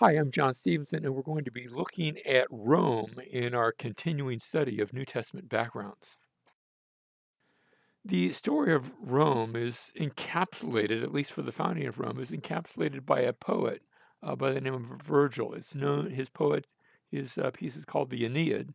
Hi, I'm John Stevenson, and we're going to be looking at Rome in our continuing study of New Testament backgrounds. The story of Rome is encapsulated, at least for the founding of Rome, is encapsulated by a poet by the name of Virgil. It's known, his piece is called the Aeneid.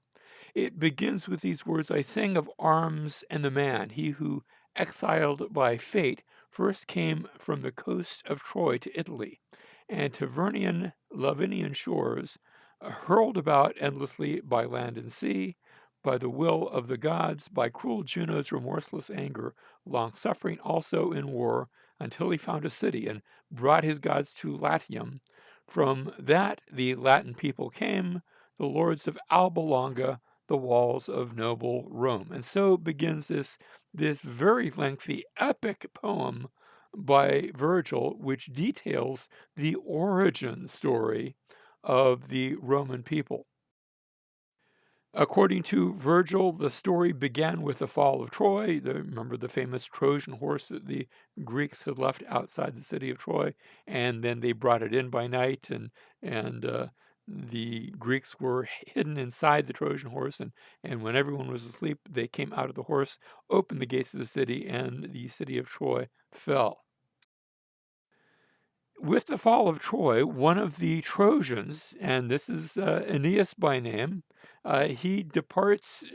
It begins with these words: I sang of arms and the man, he who, exiled by fate, first came from the coast of Troy to Italy, and Tavernian Lavinian shores, hurled about endlessly by land and sea, by the will of the gods, by cruel Juno's remorseless anger, long suffering also in war, until he found a city and brought his gods to Latium. From that the Latin people came, the lords of Alba Longa, the walls of noble Rome. And so begins this very lengthy epic poem by Virgil, which details the origin story of the Roman people. According to Virgil, the story began with the fall of Troy. Remember the famous Trojan horse that the Greeks had left outside the city of Troy, and then they brought it in by night, and the Greeks were hidden inside the Trojan horse, and when everyone was asleep, they came out of the horse, opened the gates of the city, and the city of Troy fell. With the fall of Troy, one of the Trojans, and this is Aeneas by name, he departs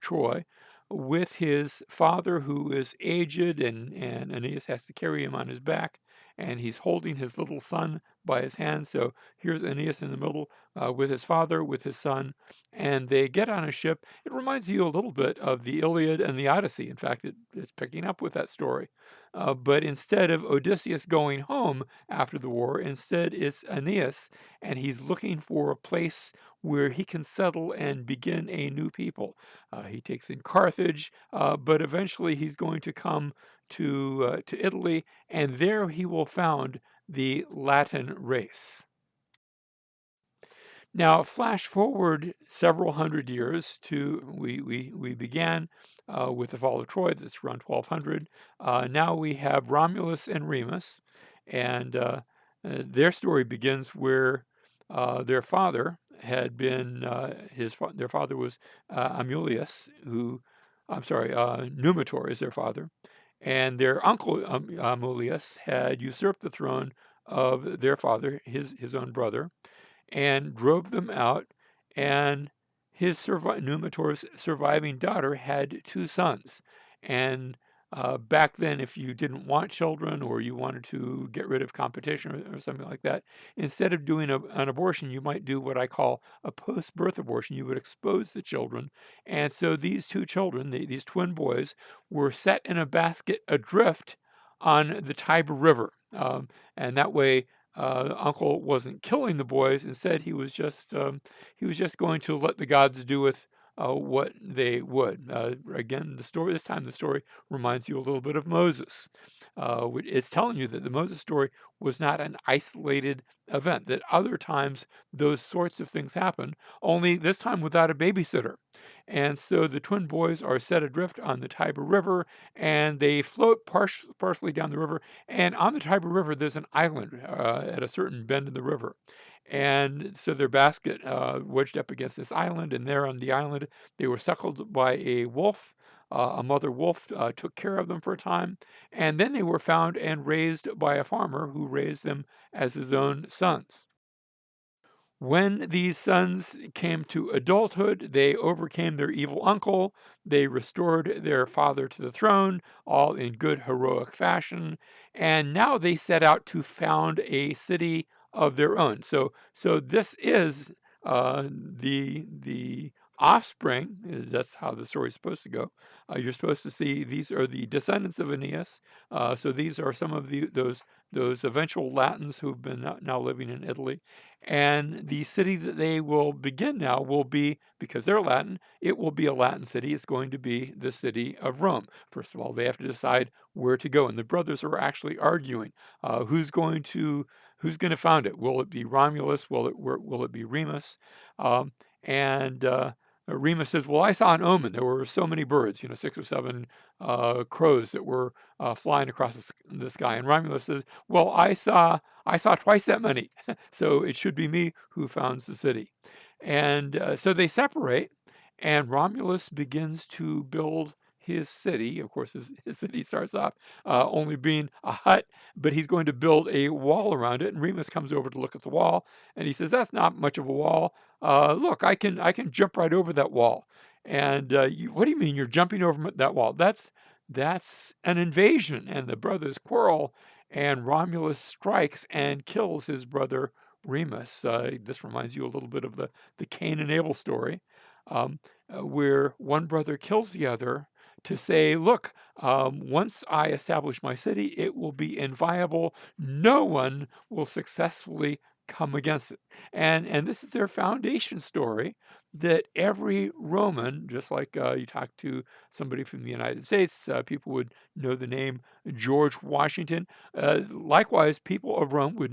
Troy with his father, who is aged, and Aeneas has to carry him on his back, and he's holding his little son by his hand. So here's Aeneas in the middle with his father, with his son, and they get on a ship. It reminds you a little bit of the Iliad and the Odyssey. In fact, it's picking up with that story. But instead of Odysseus going home after the war, instead it's Aeneas, and he's looking for a place where he can settle and begin a new people. He takes in Carthage, but eventually he's going to come to Italy, and there he will found the Latin race. Now, flash forward several hundred years to we began with the fall of Troy. That's around 1200. Now we have Romulus and Remus, and their story begins where their father had been their father was Amulius, who I'm sorry, Numitor is their father, and their uncle Amulius had usurped the throne of their father, his own brother, and drove them out. And Numitor's surviving daughter had two sons. And back then, if you didn't want children or you wanted to get rid of competition or something like that, instead of doing an abortion, you might do what I call a post-birth abortion. You would expose the children. And so these two children, these twin boys, were set in a basket adrift on the Tiber River. And that way, uncle wasn't killing the boys. Instead, he was just going to let the gods do with what they would. Again, this time the story reminds you a little bit of Moses. It's telling you that the Moses story was not an isolated event, that other times those sorts of things happen, only this time without a babysitter. And so the twin boys are set adrift on the Tiber River, and they float partially down the river. And on the Tiber River, there's an island at a certain bend in the river. And so their basket wedged up against this island, and there on the island, they were suckled by a wolf. A mother wolf took care of them for a time, and then they were found and raised by a farmer who raised them as his own sons. When these sons came to adulthood, they overcame their evil uncle. They restored their father to the throne, all in good heroic fashion. And now they set out to found a city of their own. So this is the offspring. That's how the story is supposed to go. You're supposed to see these are the descendants of Aeneas. So these are some of those eventual Latins who've been now living in Italy. And the city that they will begin now will be, because they're Latin, it will be a Latin city. It's going to be the city of Rome. First of all, they have to decide where to go. And the brothers are actually arguing who's going to found it. Will it be Romulus? Will it be Remus? And Remus says, well, I saw an omen. There were so many birds, 6 or 7 crows that were flying across the sky. And Romulus says, well, I saw I saw twice that many, so it should be me who founds the city. And so they separate, and Romulus begins to build his city. Of course, his city starts off only being a hut, but he's going to build a wall around it. And Remus comes over to look at the wall, and he says, "That's not much of a wall. Look, I can jump right over that wall." And what do you mean you're jumping over that wall? That's an invasion. And the brothers quarrel, and Romulus strikes and kills his brother Remus. This reminds you a little bit of the Cain and Abel story, um, where one brother kills the other to say, "Look, once I establish my city, it will be inviolable. No one will successfully come against it." And this is their foundation story that every Roman, just like you talk to somebody from the United States, people would know the name George Washington. Likewise, people of Rome would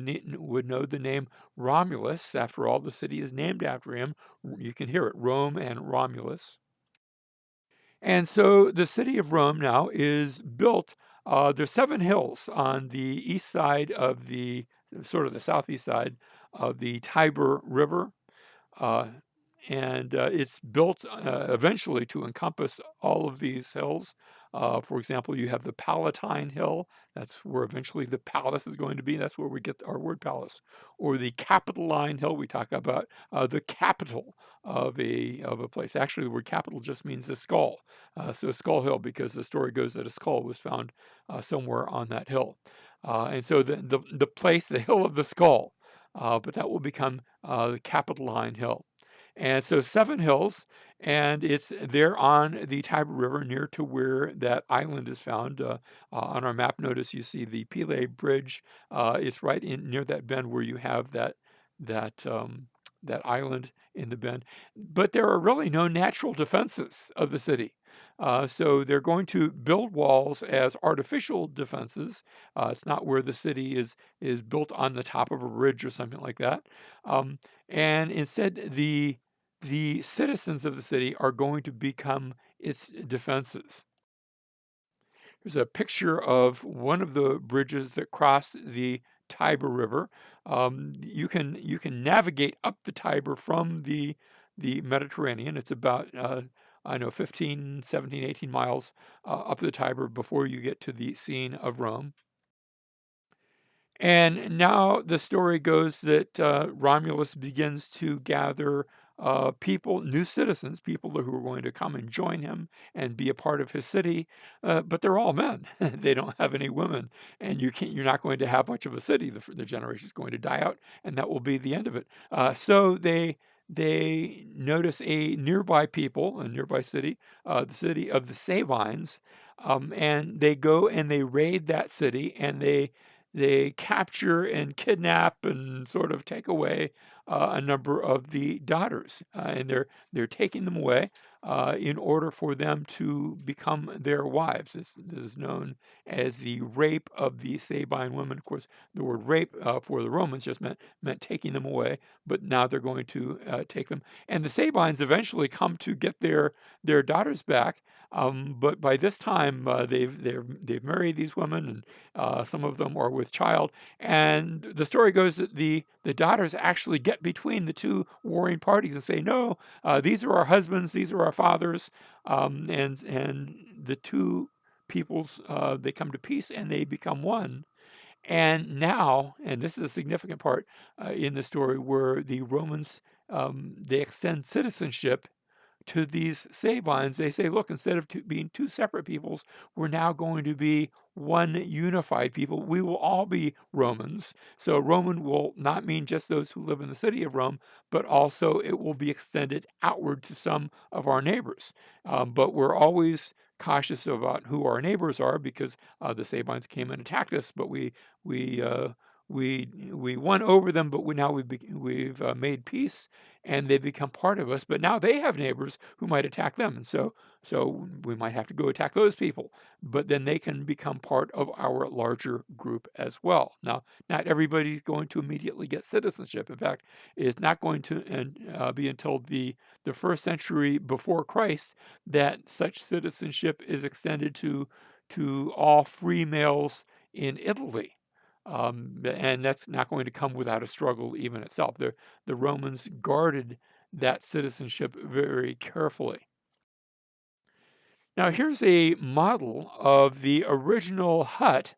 know the name Romulus. After all, the city is named after him. You can hear it, Rome and Romulus. And so the city of Rome now is built. There's 7 hills on the east side of sort of the southeast side of the Tiber River. Uh, and it's built eventually to encompass all of these hills. For example, you have the Palatine Hill. That's where eventually the palace is going to be. That's where we get our word palace. Or the Capitoline Hill. We talk about the capital of a place. Actually, the word capital just means a skull. So Skull Hill, because the story goes that a skull was found somewhere on that hill. And so the place, the hill of the skull, but that will become the Capitoline Hill. And so 7 hills, and it's there on the Tiber River near to where that island is found. On our map, notice you see the Pile Bridge. It's right in near that bend where you have that that island in the bend. But there are really no natural defenses of the city. So they're going to build walls as artificial defenses. It's not where the city is built on the top of a ridge or something like that. And instead, the citizens of the city are going to become its defenses. Here's a picture of one of the bridges that cross the Tiber River. You can navigate up the Tiber from the Mediterranean. It's about I know 15, 17, 18 miles up the Tiber before you get to the scene of Rome. And now the story goes that Romulus begins to gather people, new citizens, people who are going to come and join him and be a part of his city. But they're all men; they don't have any women, and you're not going to have much of a city. The generation is going to die out, and that will be the end of it. So they notice a nearby people, a nearby city, the city of the Sabines, and they go and they raid that city, and they capture and kidnap and sort of take away a number of the daughters, and they're taking them away in order for them to become their wives. This is known as the rape of the Sabine women. Of course, the word rape for the Romans just meant taking them away, but now they're going to take them. And the Sabines eventually come to get their daughters back. But by this time, they've married these women, and some of them are with child. And the story goes that the daughters actually get between the two warring parties and say, "No, these are our husbands, these are our fathers," and the two peoples they come to peace and they become one. And now, and this is a significant part in the story, where the Romans they extend citizenship to these Sabines. They say, "Look, instead of being two separate peoples, we're now going to be one unified people. We will all be Romans." So Roman will not mean just those who live in the city of Rome, but also it will be extended outward to some of our neighbors. But we're always cautious about who our neighbors are, because the Sabines came and attacked us, but we uh, we won over them, but we've made peace, and they become part of us. But now they have neighbors who might attack them, and so we might have to go attack those people. But then they can become part of our larger group as well. Now, not everybody's going to immediately get citizenship. In fact, it's not going to be until the first century before Christ that such citizenship is extended to all free males in Italy. And that's not going to come without a struggle even itself. The Romans guarded that citizenship very carefully. Now, here's a model of the original hut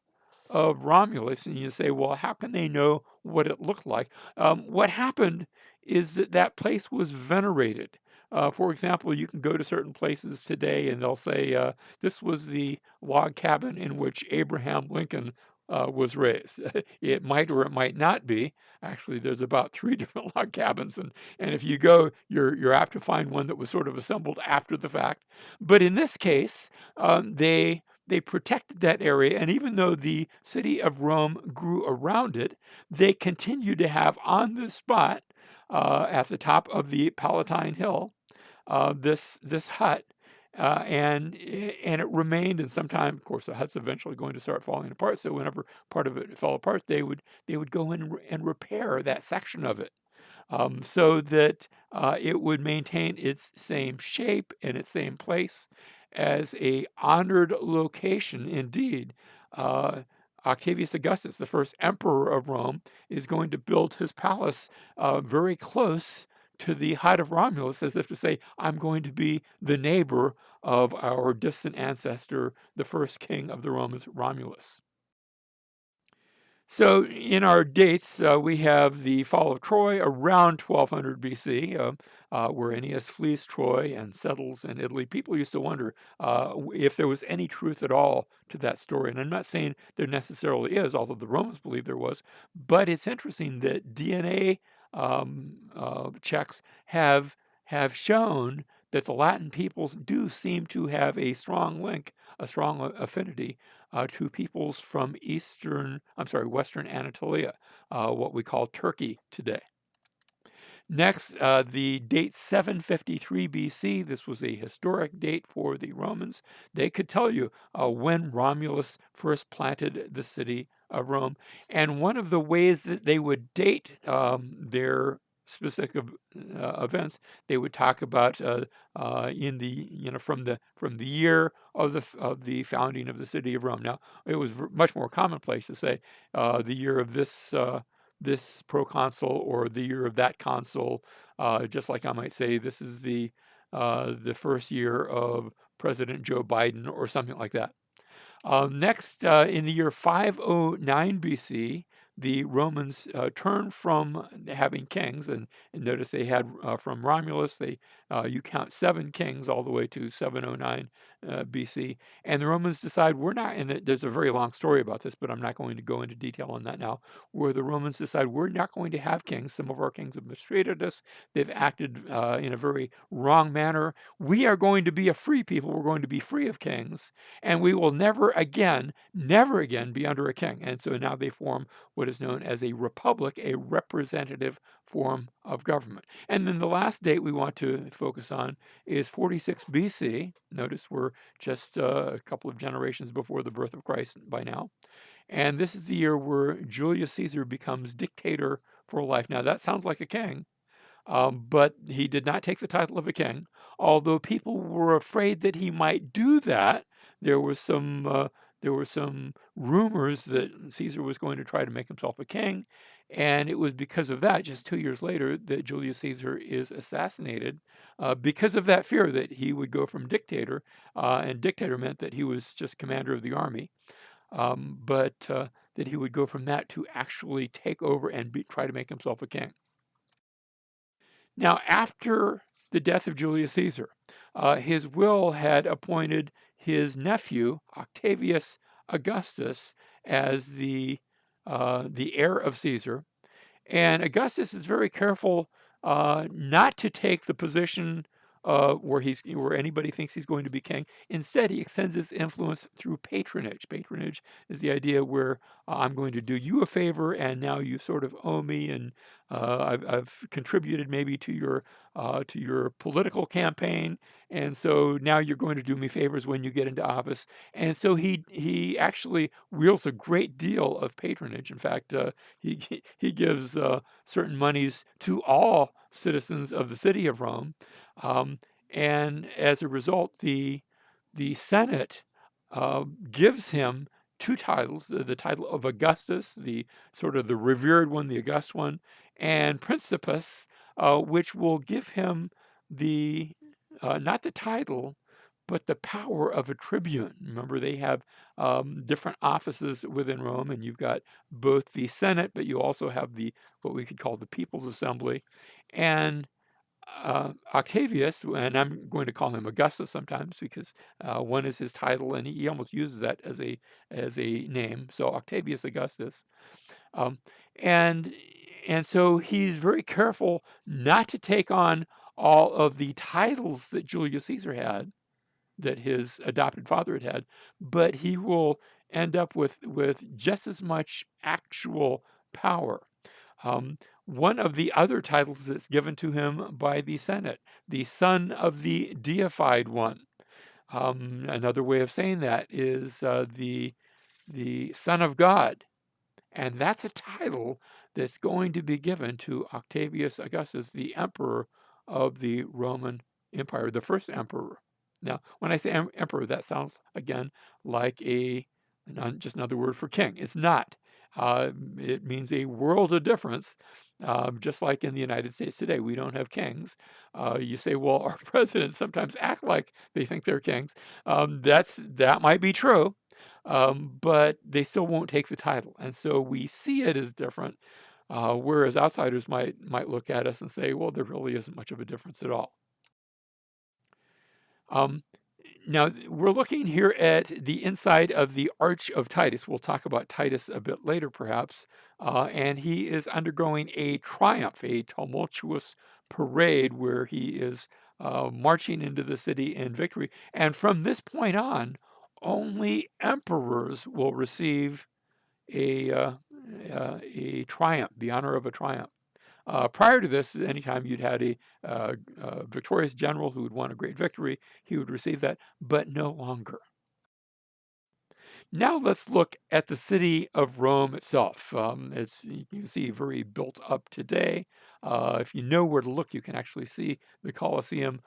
of Romulus, and you say, well, how can they know what it looked like? What happened is that that place was venerated. For example, you can go to certain places today and they'll say, this was the log cabin in which Abraham Lincoln was raised. It might or it might not be. Actually, there's about three different log cabins, and if you go, you're apt to find one that was sort of assembled after the fact. But in this case, they protected that area, and even though the city of Rome grew around it, they continued to have on this spot at the top of the Palatine Hill this hut. And it remained, and sometime, of course, the hut's eventually going to start falling apart. So whenever part of it fell apart, they would go in and repair that section of it, so that it would maintain its same shape and its same place as a honored location. Indeed, uh, Octavius Augustus, the first emperor of Rome, is going to build his palace very close to the height of Romulus, as if to say, I'm going to be the neighbor of our distant ancestor, the first king of the Romans, Romulus. So in our dates, we have the fall of Troy around 1200 BC, where Aeneas flees Troy and settles in Italy. People used to wonder if there was any truth at all to that story. And I'm not saying there necessarily is, although the Romans believe there was. But it's interesting that DNA checks have shown that the Latin peoples do seem to have a strong link, a strong affinity to peoples from Western Anatolia, what we call Turkey today. Next, the date 753 BC. This was a historic date for the Romans. They could tell you when Romulus first planted the city of Rome. And one of the ways that they would date their specific events, they would talk about in the from the year of the founding of the city of Rome. Now, it was much more commonplace to say the year of this proconsul or the year of that consul, just like I might say this is the first year of President Joe Biden or something like that. Next, in the year 509 BC, the Romans turned from having kings, and notice they had from Romulus, you count 7 kings all the way to 709 BC, and the Romans decide we're not, and there's a very long story about this, but I'm not going to go into detail on that now, where the Romans decide we're not going to have kings. Some of our kings have mistreated us. They've acted in a very wrong manner. We are going to be a free people. We're going to be free of kings, and we will never again be under a king. And so now they form what is known as a republic, a representative form of government. And then the last date we want to focus on is 46 BC. Notice we're just a couple of generations before the birth of Christ by now. And this is the year where Julius Caesar becomes dictator for life. Now, that sounds like a king, but he did not take the title of a king, although people were afraid that he might do that. There was some rumors that Caesar was going to try to make himself a king, and it was because of that, just 2 years later, that Julius Caesar is assassinated, because of that fear that he would go from dictator, and dictator meant that he was just commander of the army, but that he would go from that to actually take over and try to make himself a king. Now, after the death of Julius Caesar, his will had appointed his nephew, Octavius Augustus, as the heir of Caesar. And Augustus is very careful not to take the position where anybody thinks he's going to be king. Instead, he extends his influence through patronage. Patronage is the idea where I'm going to do you a favor, and now you sort of owe me, and I've contributed maybe to your political campaign, and so now you're going to do me favors when you get into office. And so he actually wields a great deal of patronage. In fact, he gives certain monies to all citizens of the city of Rome, um, and as a result, the Senate gives him two titles: the title of Augustus, the sort of the revered one, the august one, and Principus, which will give him the not the title, but the power of a tribune. Remember, they have different offices within Rome, and you've got both the Senate, but you also have the what we could call the People's Assembly, and Octavius, and I'm going to call him Augustus sometimes because one is his title, and he almost uses that as a name. So Octavius Augustus, um, and and so he's very careful not to take on all of the titles that Julius Caesar had, that his adopted father had, but he will end up with just as much actual power. Um, One of the other titles that's given to him by the Senate, the son of the deified one. Another way of saying that is the son of God. And that's a title that's going to be given to Octavius Augustus, the emperor of the Roman Empire, the first emperor. Now, when I say emperor, that sounds again like just another word for king. It's not. It means a world of difference, just like in the United States today. We don't have kings. You say, well, our presidents sometimes act like they think they're kings. That might be true, but they still won't take the title, and so we see it as different. Whereas outsiders might look at us and say, well, there really isn't much of a difference at all. Um, Now we're looking here at the inside of the Arch of Titus. We'll talk about Titus a bit later, perhaps. And he is undergoing a triumph, a tumultuous parade where he is marching into the city in victory. And from this point on, only emperors will receive a uh, a triumph, the honor of a triumph. Prior to this, anytime you'd had a victorious general who had won a great victory, he would receive that, but no longer. Now let's look at the city of Rome itself. It's, you can see, very built up today. If you know where to look, you can actually see the Colosseum.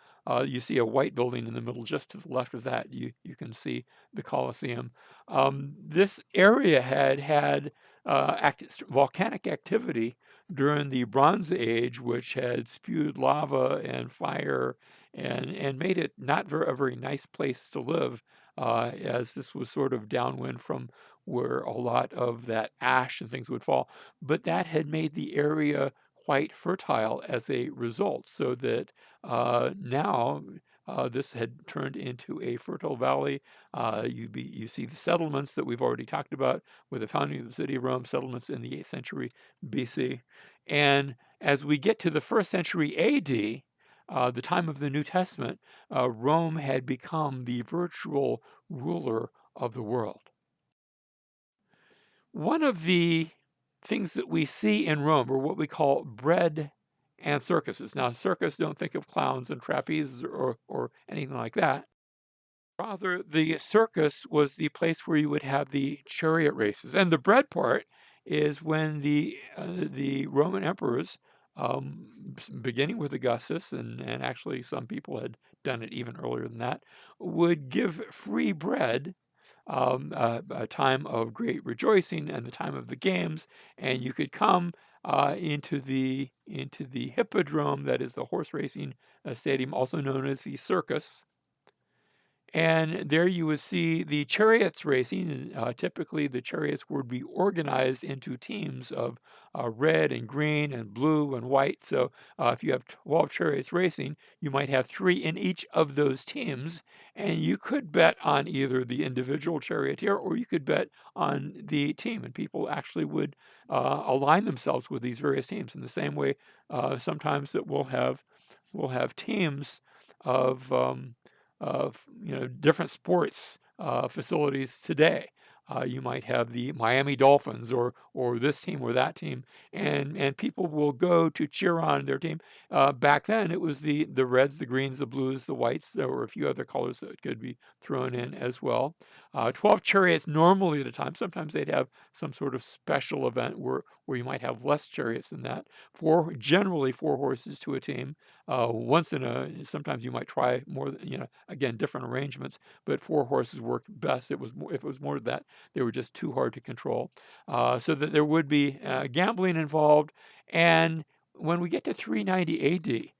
You see a white building in the middle. Just to the left of that, you can see the Colosseum. This area had volcanic activity during the Bronze Age, which had spewed lava and fire and made it not a very nice place to live, as this was sort of downwind from where a lot of that ash and things would fall. But that had made the area quite fertile as a result, so that now this had turned into a fertile valley. You see the settlements that we've already talked about with the founding of the city of Rome, settlements in the 8th century BC. And as we get to the 1st century AD, the time of the New Testament, Rome had become the virtual ruler of the world. One of the things that we see in Rome are what we call bread and circuses. Now, circus, don't think of clowns and trapezes or anything like that. Rather, the circus was the place where you would have the chariot races. And the bread part is when the Roman emperors, beginning with Augustus, and actually some people had done it even earlier than that, would give free bread, a time of great rejoicing and the time of the games, and you could come into the hippodrome, that is the horse racing stadium, also known as the circus, and there you would see the chariots racing. Typically, the chariots would be organized into teams of red and green and blue and white. So if you have 12 chariots racing, you might have 3 in each of those teams. And you could bet on either the individual charioteer or you could bet on the team. And people actually would align themselves with these various teams in the same way sometimes that we'll have teams of different sports facilities today. You might have the Miami Dolphins or this team or that team, and people will go to cheer on their team. Back then, it was the reds, the greens, the blues, the whites. There were a few other colors that could be thrown in as well. 12 chariots normally at a time. Sometimes they'd have some sort of special event where you might have less chariots than that. Generally four horses to a team. Sometimes you might try more, again, different arrangements, but four horses worked best. If it was more than that, they were just too hard to control. So that there would be gambling involved. And when we get to 390 AD,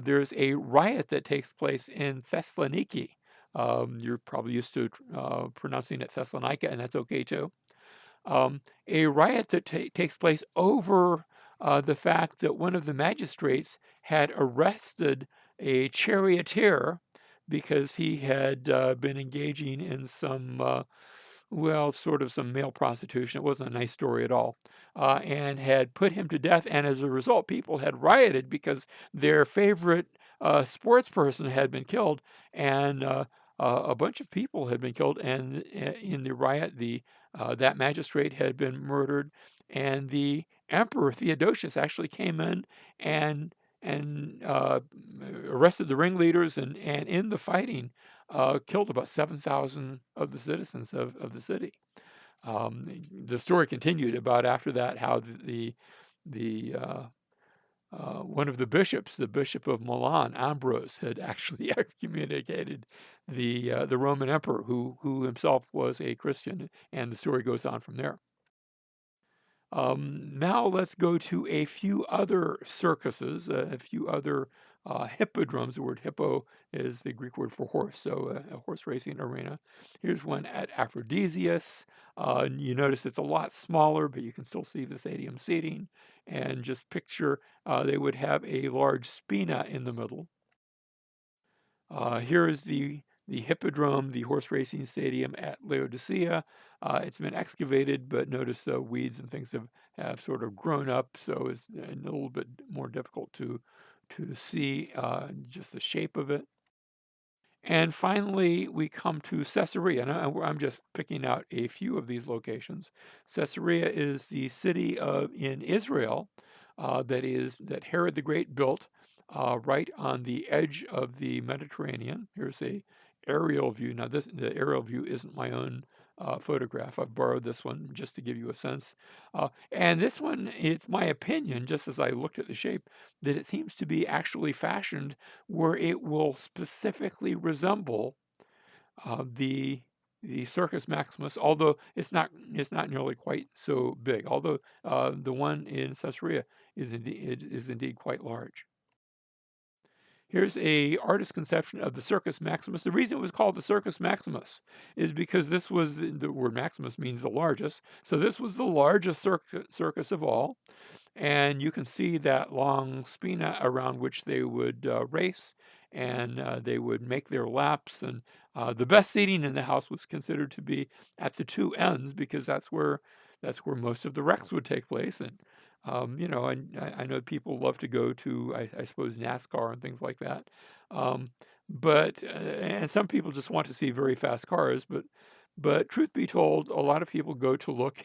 there's a riot that takes place in Thessaloniki. You're probably used to pronouncing it Thessalonica, and that's okay too. A riot that takes place over the fact that one of the magistrates had arrested a charioteer because he had been engaging in sort of some male prostitution. It wasn't a nice story at all, and had put him to death. And as a result, people had rioted because their favorite sports person had been killed, and a bunch of people had been killed. And in the riot, the that magistrate had been murdered, and the emperor Theodosius actually came in and and arrested the ringleaders, and in the fighting killed about 7,000 of the citizens of the city. The story continued about after that how the one of the bishops, the bishop of Milan, Ambrose, had actually excommunicated the Roman emperor, who himself was a Christian, and the story goes on from there. Now let's go to a few other circuses, a few other hippodromes. The word hippo is the Greek word for horse, so a horse racing arena. Here's one at Aphrodisias. You notice it's a lot smaller, but you can still see the stadium seating. And just picture they would have a large spina in the middle. Here is the hippodrome, the horse racing stadium at Laodicea. It's been excavated, but notice the weeds and things have sort of grown up, so it's a little bit more difficult to see just the shape of it. And finally, we come to Caesarea, and I'm just picking out a few of these locations. Caesarea is the city in Israel that Herod the Great built right on the edge of the Mediterranean. Here's a aerial view. Now, the aerial view isn't my own photograph. I've borrowed this one just to give you a sense. And this one, it's my opinion, just as I looked at the shape, that it seems to be actually fashioned where it will specifically resemble the Circus Maximus, although it's not nearly quite so big. Although the one in Caesarea is indeed quite large. Here's a artist's conception of the Circus Maximus. The reason it was called the Circus Maximus is because the word Maximus means the largest. So this was the largest circus of all. And you can see that long spina around which they would race, and they would make their laps. And the best seating in the house was considered to be at the two ends because that's where most of the wrecks would take place. And and I know people love to go to, I suppose, NASCAR and things like that. Um, and some people just want to see very fast cars, but truth be told, a lot of people go to look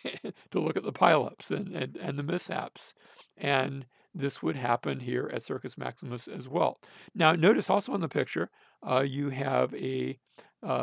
to look at the pileups and the mishaps, and this would happen here at Circus Maximus as well. Now, notice also in the picture, you have a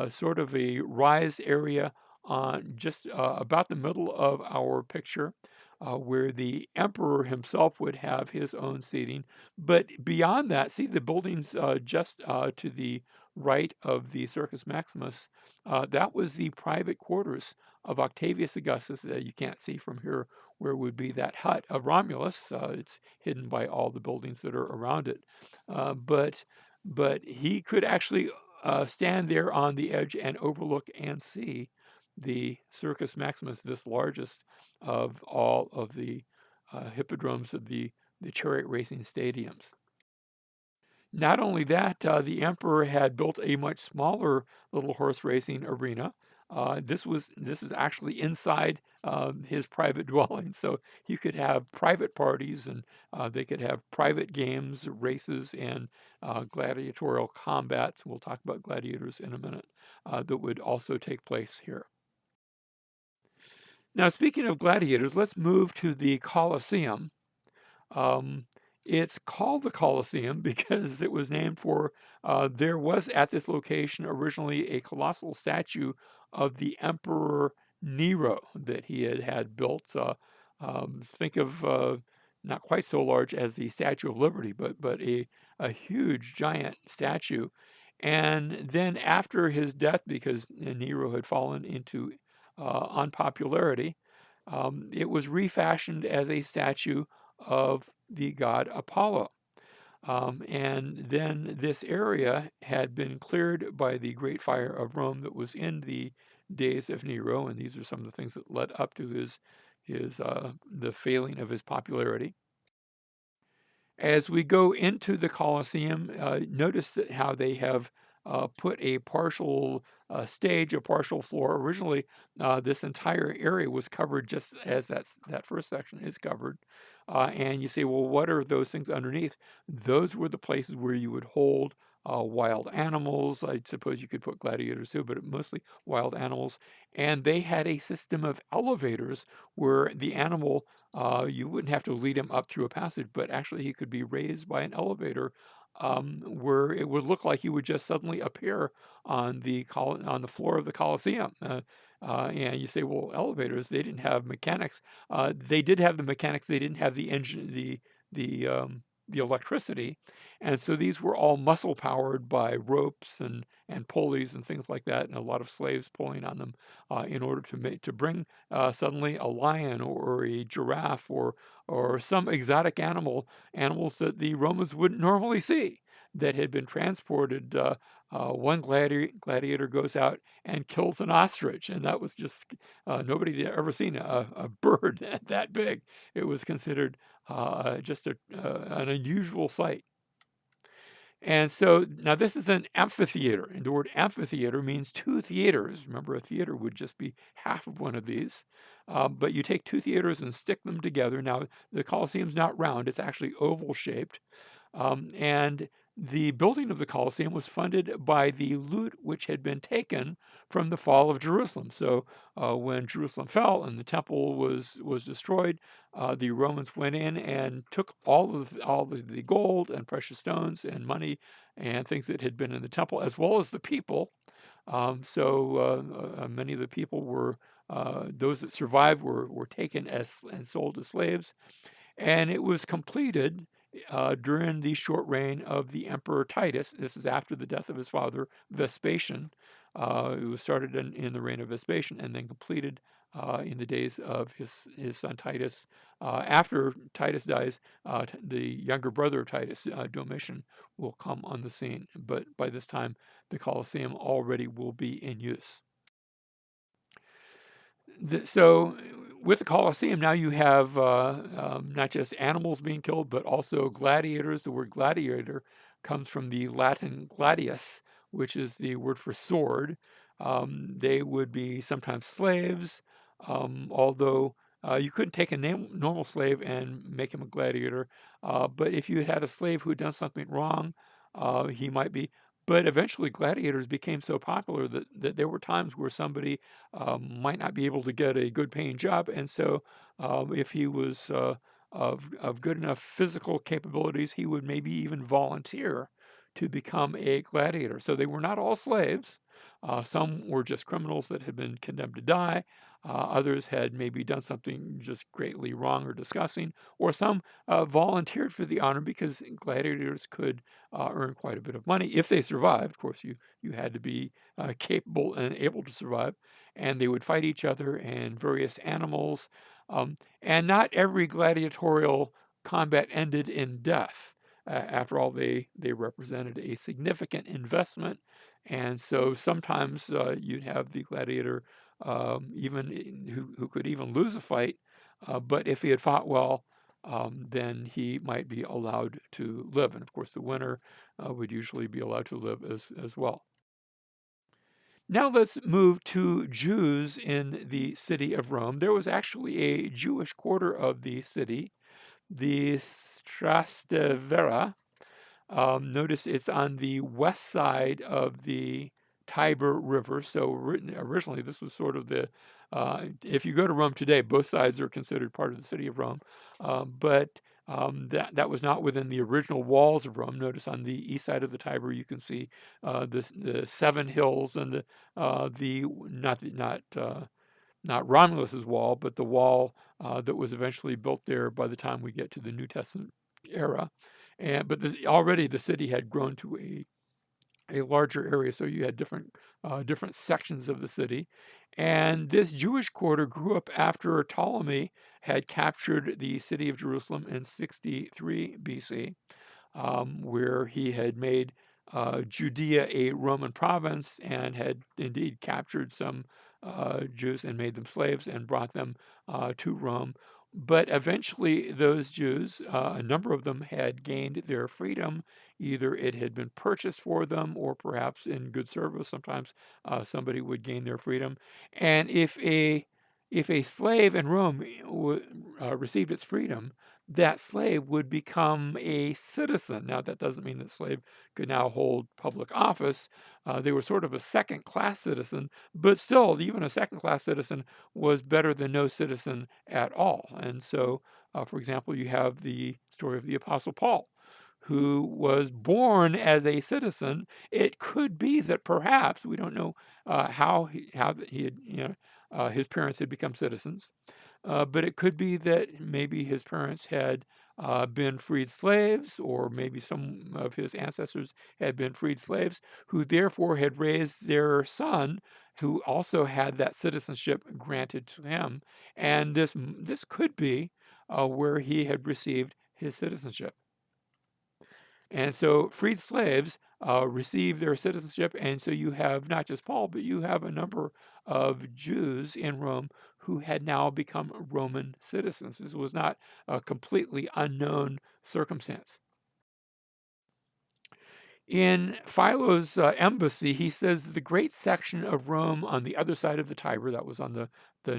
sort of a rise area on just about the middle of our picture, where the emperor himself would have his own seating. But beyond that, see the buildings just to the right of the Circus Maximus. That was the private quarters of Octavius Augustus. You can't see from here where would be that hut of Romulus. It's hidden by all the buildings that are around it. But he could actually stand there on the edge and overlook and see the Circus Maximus, this largest of all of the hippodromes of the chariot racing stadiums. Not only that, the emperor had built a much smaller little horse racing arena. This is actually inside his private dwelling, so you could have private parties, and they could have private games, races, and gladiatorial combats. We'll talk about gladiators in a minute. That would also take place here. Now, speaking of gladiators, let's move to the Colosseum. Um, It's called the Colosseum because it was named for there was at this location originally a colossal statue of the Emperor Nero that he had built. Think of not quite so large as the Statue of Liberty, but a huge giant statue. And then after his death, because Nero had fallen into unpopularity, it was refashioned as a statue of the god Apollo. And then this area had been cleared by the Great Fire of Rome that was in the days of Nero, and these are some of the things that led up to his the failing of his popularity. As we go into the Colosseum, notice that how they have put a partial stage, a partial floor. Originally, this entire area was covered just as that first section is covered. And you say, well, what are those things underneath? Those were the places where you would hold wild animals. I suppose you could put gladiators too, but mostly wild animals. And they had a system of elevators where the animal you wouldn't have to lead him up through a passage, but actually he could be raised by an elevator where it would look like he would just suddenly appear on on the floor of the Colosseum. And you say, well, elevators, they didn't have mechanics. They did have the mechanics. They didn't have the engine, the electricity. And so these were all muscle powered by ropes and pulleys and things like that, and a lot of slaves pulling on them in order to bring suddenly a lion or a giraffe or some exotic animals that the Romans wouldn't normally see that had been transported. One gladiator goes out and kills an ostrich, and that was just nobody had ever seen a bird that big. It was considered just an unusual sight. And so now this is an amphitheater, and the word amphitheater means two theaters. Remember, a theater would just be half of one of these. But you take two theaters and stick them together. Now, the Colosseum's not round, it's actually oval shaped. And the building of the Colosseum was funded by the loot which had been taken from the fall of Jerusalem. So when Jerusalem fell and the temple was destroyed, the Romans went in and took all of the gold and precious stones and money and things that had been in the temple, as well as the people. Many of the people were those that survived were taken as and sold as slaves, and it was completed during the short reign of the Emperor Titus. This is after the death of his father, Vespasian. It was started in the reign of Vespasian and then completed in the days of his son Titus. After Titus dies, the younger brother of Titus, Domitian, will come on the scene. But by this time, the Colosseum already will be in use. So with the Colosseum, now you have not just animals being killed, but also gladiators. The word gladiator comes from the Latin gladius, which is the word for sword. They would be sometimes slaves, although you couldn't take a normal slave and make him a gladiator. But if you had a slave who had done something wrong, he might be. But eventually, gladiators became so popular that there were times where somebody might not be able to get a good paying job. And so, if he was of good enough physical capabilities, he would maybe even volunteer to become a gladiator. So they were not all slaves. Some were just criminals that had been condemned to die. Others had maybe done something just greatly wrong or disgusting, or some volunteered for the honor because gladiators could earn quite a bit of money if they survived. Of course, you had to be capable and able to survive, and they would fight each other and various animals. And not every gladiatorial combat ended in death. After all, they represented a significant investment, and so sometimes you'd have the gladiator who could even lose a fight, but if he had fought well, then he might be allowed to live. And of course, the winner would usually be allowed to live as well. Now let's move to Jews in the city of Rome. There was actually a Jewish quarter of the city, the Trastevere. Notice it's on the west side of the Tiber River. So originally, this was sort of if you go to Rome today, both sides are considered part of the city of Rome. But That was not within the original walls of Rome. Notice on the east side of the Tiber, you can see the seven hills and the not Romulus's wall, but the wall that was eventually built there by the time we get to the New Testament era. Already the city had grown to a larger area, so you had different sections of the city. And this Jewish quarter grew up after Ptolemy had captured the city of Jerusalem in 63 BC, where he had made Judea a Roman province and had indeed captured some Jews and made them slaves and brought them to Rome. But eventually, those Jews, a number of them, had gained their freedom. Either it had been purchased for them, or perhaps in good service. Sometimes somebody would gain their freedom. And if a slave in Rome received its freedom, that slave would become a citizen. Now, that doesn't mean that slave could now hold public office. They were sort of a second-class citizen, but still, even a second-class citizen was better than no citizen at all. And so, for example, you have the story of the Apostle Paul, who was born as a citizen. It could be that perhaps we don't know how he had, his parents had become citizens. But it could be that maybe his parents had been freed slaves, or maybe some of his ancestors had been freed slaves, who therefore had raised their son, who also had that citizenship granted to him. And this could be where he had received his citizenship. And so freed slaves receive their citizenship. And so you have not just Paul, but you have a number of Jews in Rome who had now become Roman citizens. This was not a completely unknown circumstance. In Philo's embassy, he says the great section of Rome on the other side of the Tiber, that was on the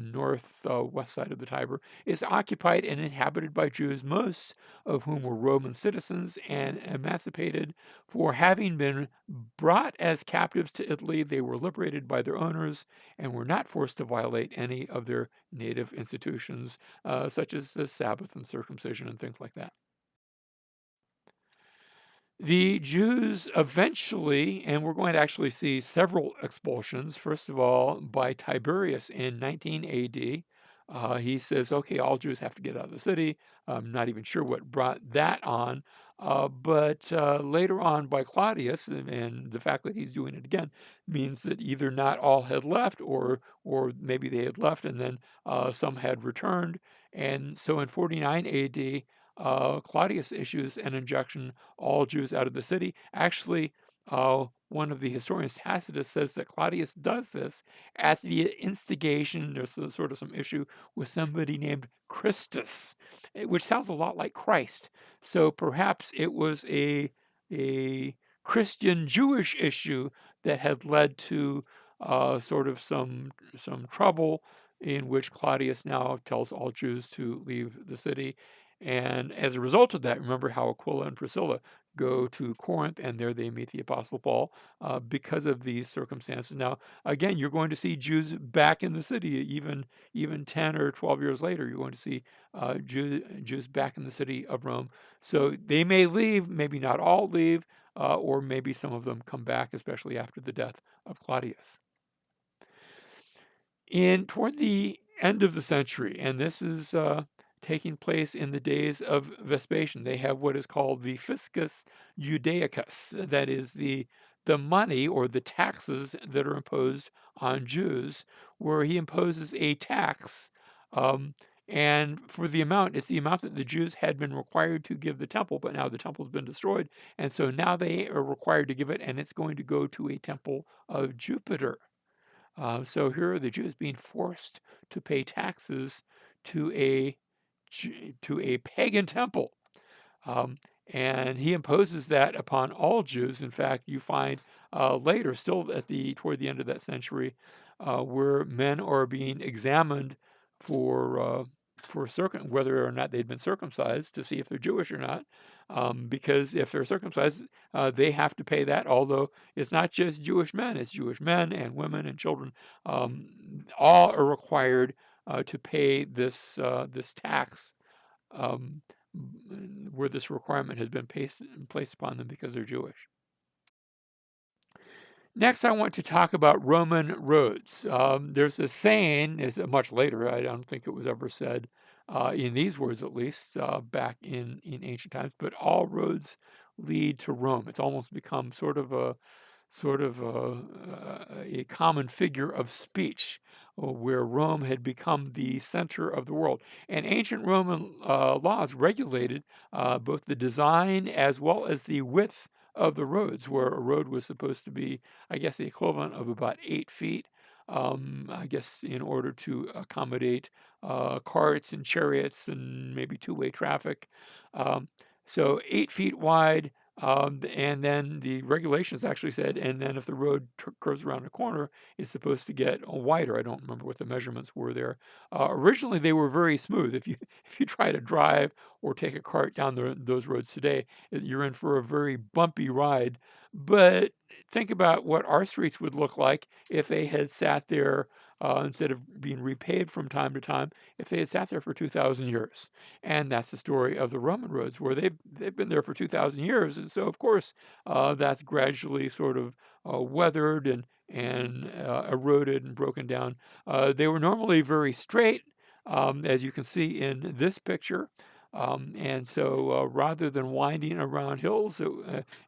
northwest side of the Tiber, is occupied and inhabited by Jews, most of whom were Roman citizens and emancipated. For having been brought as captives to Italy, they were liberated by their owners and were not forced to violate any of their native institutions, such as the Sabbath and circumcision and things like that. The Jews eventually, and we're going to actually see several expulsions, first of all, by Tiberius in 19 AD. He says, okay, all Jews have to get out of the city. I'm not even sure what brought that on. But later on by Claudius, and the fact that he's doing it again means that either not all had left, or maybe they had left and then some had returned. And so in 49 AD, Claudius issues an injunction, all Jews out of the city. Actually, one of the historians, Tacitus, says that Claudius does this at the instigation. There's sort of some issue with somebody named Christus, which sounds a lot like Christ. So perhaps it was a Christian Jewish issue that had led to sort of some trouble, in which Claudius now tells all Jews to leave the city. And as a result of that, remember how Aquila and Priscilla go to Corinth, and there they meet the Apostle Paul because of these circumstances. Now, again, you're going to see Jews back in the city, even 10 or 12 years later. You're going to see Jews back in the city of Rome. So they may leave, maybe not all leave, or maybe some of them come back, especially after the death of Claudius. Toward the end of the century, and this is taking place in the days of Vespasian, they have what is called the Fiscus Judaicus. That is the money or the taxes that are imposed on Jews, where he imposes a tax. And for the amount, it's the amount that the Jews had been required to give the temple, but now the temple has been destroyed. And so now they are required to give it, and it's going to go to a temple of Jupiter. So here are the Jews being forced to pay taxes to a pagan temple. And he imposes that upon all Jews. In fact, you find later, still toward the end of that century, where men are being examined for whether or not they'd been circumcised, to see if they're Jewish or not. Because if they're circumcised, they have to pay that. Although it's not just Jewish men; it's Jewish men and women and children. All are required to pay this tax. where this requirement has been placed upon them because they're Jewish. Next, I want to talk about Roman roads. There's a saying, it's much later, I don't think it was ever said in these words at least, back in ancient times, but all roads lead to Rome. It's almost become sort of a common figure of speech, where Rome had become the center of the world. And ancient Roman laws regulated both the design as well as the width of the roads, where a road was supposed to be, I guess, the equivalent of about 8 feet. I guess in order to accommodate carts and chariots and maybe two-way traffic. Um, so 8 feet wide, and then the regulations actually said, and then if the road curves around a corner, it's supposed to get wider. I don't remember what the measurements were there. Originally, they were very smooth. If you if you try to drive or take a cart down those roads today, you're in for a very bumpy ride. But think about what our streets would look like if they had sat there instead of being repaved from time to time, if they had sat there for 2,000 years. And that's the story of the Roman roads, where they've been there for 2,000 years, and so of course that's gradually sort of weathered and eroded and broken down. They were normally very straight, as you can see in this picture. And so rather than winding around hills,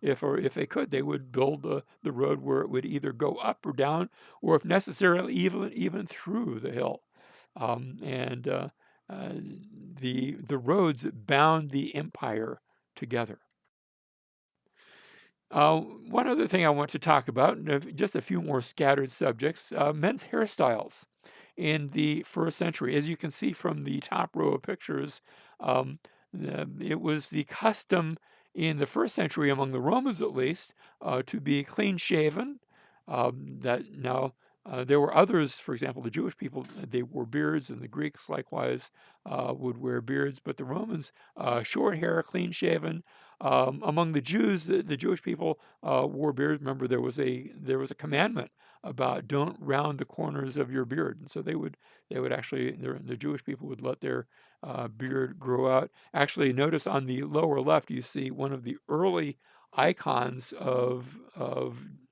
if they could, they would build the road where it would either go up or down, or if necessarily even through the hill. And uh, the roads bound the empire together. One other thing I want to talk about, and just a few more scattered subjects, men's hairstyles in the first century. As you can see from the top row of pictures, um, it was the custom in the first century, among the Romans at least, to be clean shaven. That now there were others, for example, the Jewish people, they wore beards, and the Greeks likewise would wear beards, but the Romans, short hair, clean shaven. Among the Jews, the Jewish people wore beards. Remember, there was a commandment about don't round the corners of your beard, and so they would actually the Jewish people would let their beard grow out. Actually, notice on the lower left you see one of the early icons of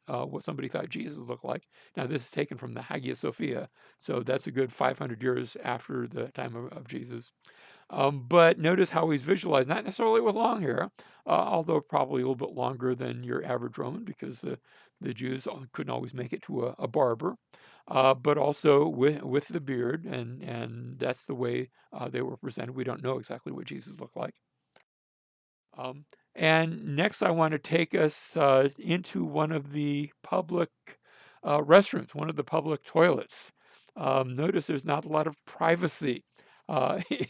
what somebody thought Jesus looked like. Now, this is taken from the Hagia Sophia, so that's a good 500 years after the time of Jesus. But notice how he's visualized, not necessarily with long hair, although probably a little bit longer than your average Roman, because the Jews couldn't always make it to a barber, but also with the beard, and that's the way they were presented. We don't know exactly what Jesus looked like. Um, and next, I want to take us into one of the public restrooms, one of the public toilets. Notice there's not a lot of privacy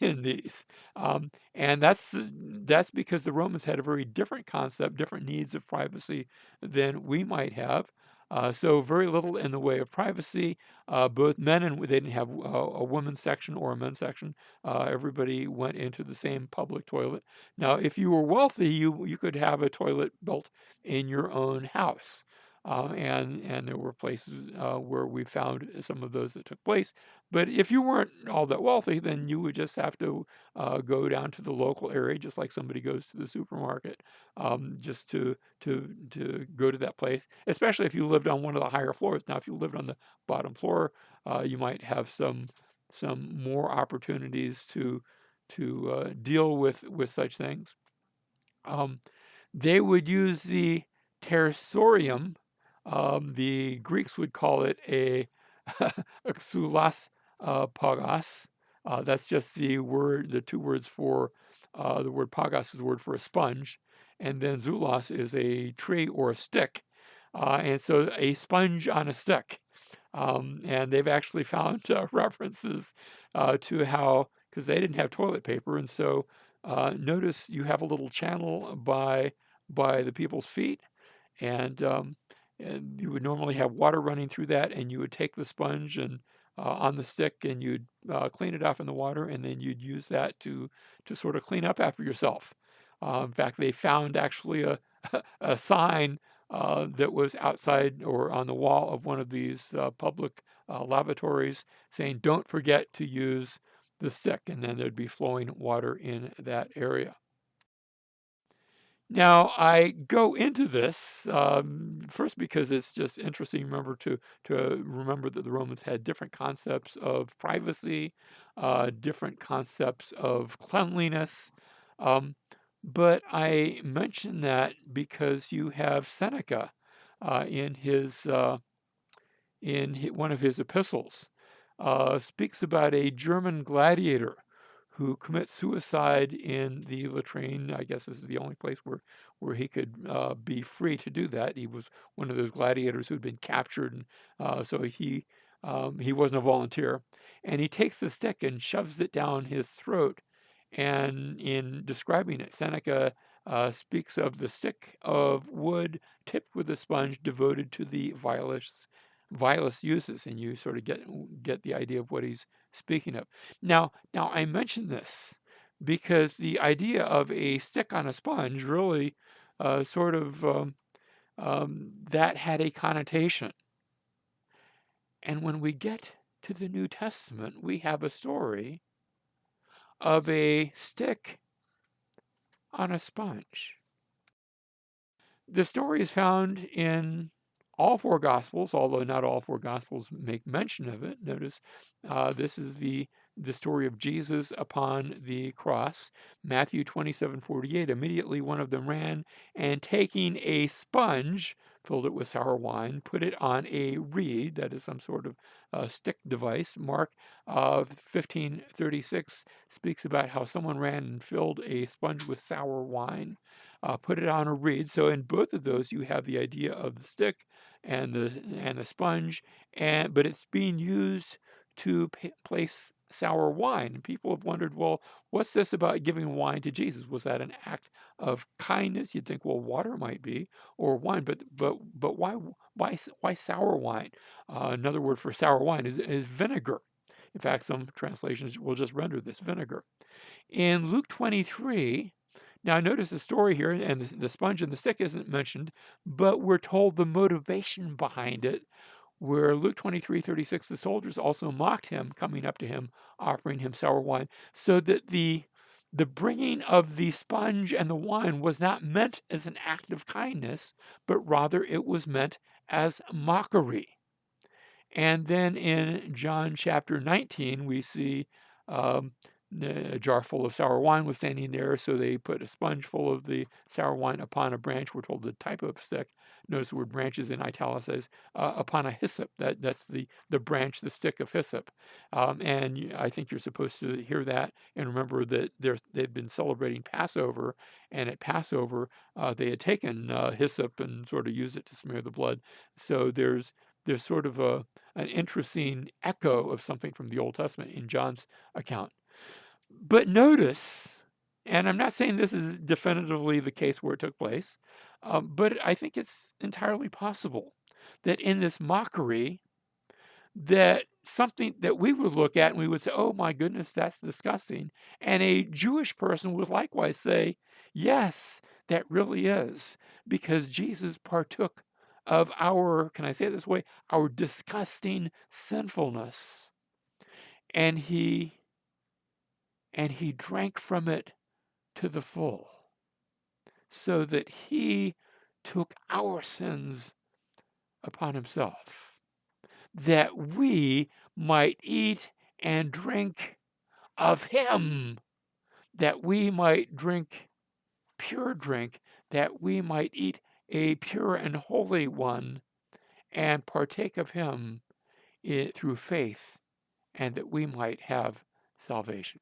in these, and that's because the Romans had a very different concept, different needs of privacy than we might have. So very little in the way of privacy. Both men and they didn't have a women's section or a men's section. Everybody went into the same public toilet. Now, if you were wealthy, you could have a toilet built in your own house. And there were places where we found some of those that took place. But if you weren't all that wealthy, then you would just have to go down to the local area, just like somebody goes to the supermarket, just to go to that place. Especially if you lived on one of the higher floors. Now, if you lived on the bottom floor, you might have some more opportunities to deal with such things. Um, they would use the tersorium. The Greeks would call it a xulas pagos. That's just the two words for the word pagos is the word for a sponge, and then zulos is a tree or a stick, and so a sponge on a stick. And they've actually found references to how, because they didn't have toilet paper, and so notice you have a little channel by the people's feet, and and you would normally have water running through that, and you would take the sponge and on the stick, and you'd clean it off in the water, and then you'd use that to sort of clean up after yourself. In fact, they found actually a sign that was outside or on the wall of one of these public lavatories saying, "Don't forget to use the stick, and then there'd be flowing water in that area. Now, I go into this first because it's just interesting. Remember to remember that the Romans had different concepts of privacy, different concepts of cleanliness. Um, but I mention that because you have Seneca in one of his epistles, speaks about a German gladiator who commits suicide in the latrine. I guess this is the only place where he could be free to do that. He was one of those gladiators who'd been captured, and so he wasn't a volunteer. And he takes the stick and shoves it down his throat. And in describing it, Seneca speaks of the stick of wood tipped with a sponge devoted to the vilest uses, and you sort of get the idea of what he's speaking of. Now I mention this because the idea of a stick on a sponge really sort of that had a connotation. And when we get to the New Testament, we have a story of a stick on a sponge. The story is found in all four Gospels, although not all four Gospels make mention of it. Notice this is the story of Jesus upon the cross. Matthew 27:48. Immediately one of them ran and taking a sponge, filled it with sour wine, put it on a reed, that is some sort of stick device. Mark 15:36 speaks about how someone ran and filled a sponge with sour wine, put it on a reed. So in both of those, you have the idea of the stick and the sponge, but it's being used to place sour wine. And people have wondered, well, what's this about giving wine to Jesus? Was that an act of kindness? You'd think, well, water might be, or wine, but why sour wine? Another word for sour wine is vinegar. In fact, some translations will just render this vinegar. In Luke 23, now notice the story here, and the sponge and the stick isn't mentioned, but we're told the motivation behind it, where Luke 23:36, the soldiers also mocked him, coming up to him, offering him sour wine, so that the bringing of the sponge and the wine was not meant as an act of kindness, but rather it was meant as mockery. And then in John chapter 19, we see um, a jar full of sour wine was standing there, so they put a sponge full of the sour wine upon a branch. We're told the type of stick. Notice the word branches in italicized, upon a hyssop. That's the branch, the stick of hyssop. And I think you're supposed to hear that and remember that they've been celebrating Passover, and at Passover they had taken hyssop and sort of used it to smear the blood. So there's sort of an interesting echo of something from the Old Testament in John's account. But notice, and I'm not saying this is definitively the case where it took place, but I think it's entirely possible that in this mockery, that something that we would look at and we would say, oh my goodness, that's disgusting. And a Jewish person would likewise say, yes, that really is, because Jesus partook of our, can I say it this way, our disgusting sinfulness. And he drank from it to the full, so that he took our sins upon himself, that we might eat and drink of him, that we might drink pure drink, that we might eat a pure and holy one, and partake of him through faith, and that we might have salvation.